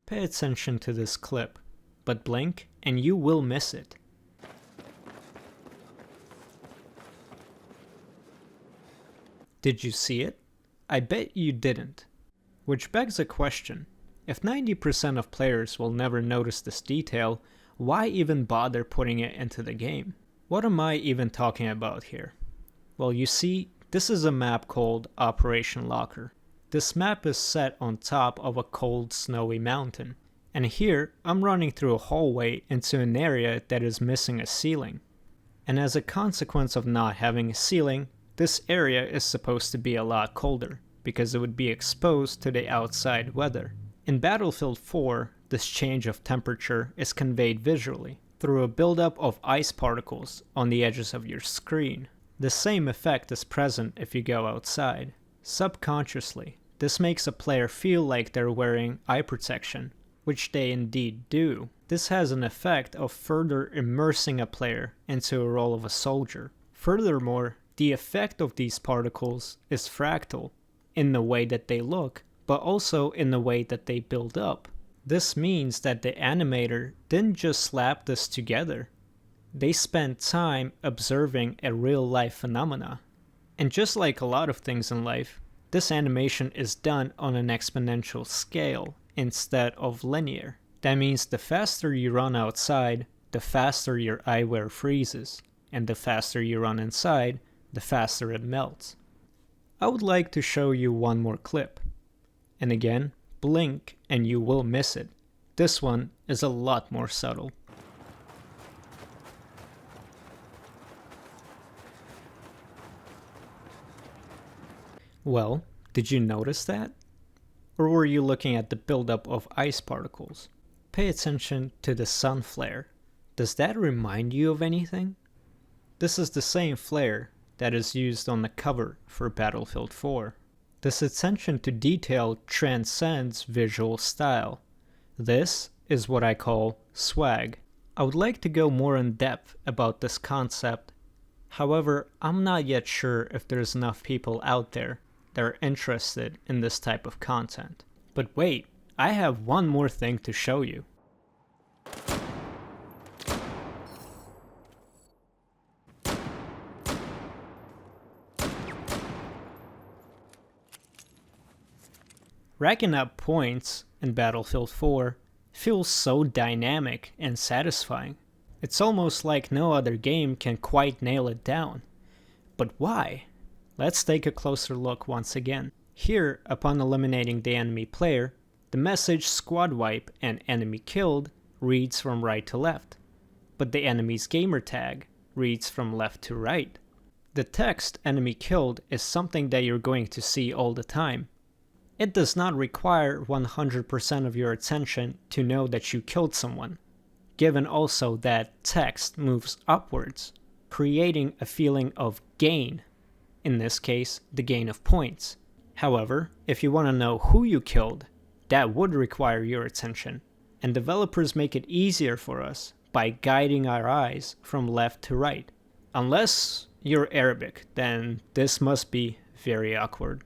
Pay attention to this clip, but blink and you will miss it. Did you see it? I bet you didn't. Which begs a question. If 90% of players will never notice this detail, why even bother putting it into the game? What am I even talking about here? Well, you see, this is a map called Operation Locker. This map is set on top of a cold, snowy mountain. And here, I'm running through a hallway into an area that is missing a ceiling. And as a consequence of not having a ceiling, this area is supposed to be a lot colder, because it would be exposed to the outside weather. In Battlefield 4, this change of temperature is conveyed visually, through a buildup of ice particles on the edges of your screen. The same effect is present if you go outside. Subconsciously, this makes a player feel like they're wearing eye protection, which they indeed do. This has an effect of further immersing a player into a role of a soldier. Furthermore, the effect of these particles is fractal, in the way that they look, but also in the way that they build up. This means that the animator didn't just slap this together. They spent time observing a real-life phenomena. And just like a lot of things in life, this animation is done on an exponential scale instead of linear. That means the faster you run outside, the faster your eyewear freezes, and the faster you run inside, the faster it melts. I would like to show you one more clip. And again, blink and you will miss it. This one is a lot more subtle. Well, did you notice that? Or were you looking at the buildup of ice particles? Pay attention to the sun flare. Does that remind you of anything? This is the same flare that is used on the cover for Battlefield 4. This attention to detail transcends visual style. This is what I call swag. I would like to go more in depth about this concept. However, I'm not yet sure if there's enough people out there that are interested in this type of content. But wait, I have one more thing to show you. Racking up points in Battlefield 4 feels so dynamic and satisfying. It's almost like no other game can quite nail it down. But why? Let's take a closer look once again. Here, upon eliminating the enemy player, the message "squad wipe" and "enemy killed" reads from right to left, but the enemy's gamer tag reads from left to right. The text "enemy killed" is something that you're going to see all the time. It does not require 100% of your attention to know that you killed someone, given also that text moves upwards, creating a feeling of gain, in this case, the gain of points. However, if you want to know who you killed, that would require your attention, and developers make it easier for us by guiding our eyes from left to right. Unless you're Arabic, then this must be very awkward.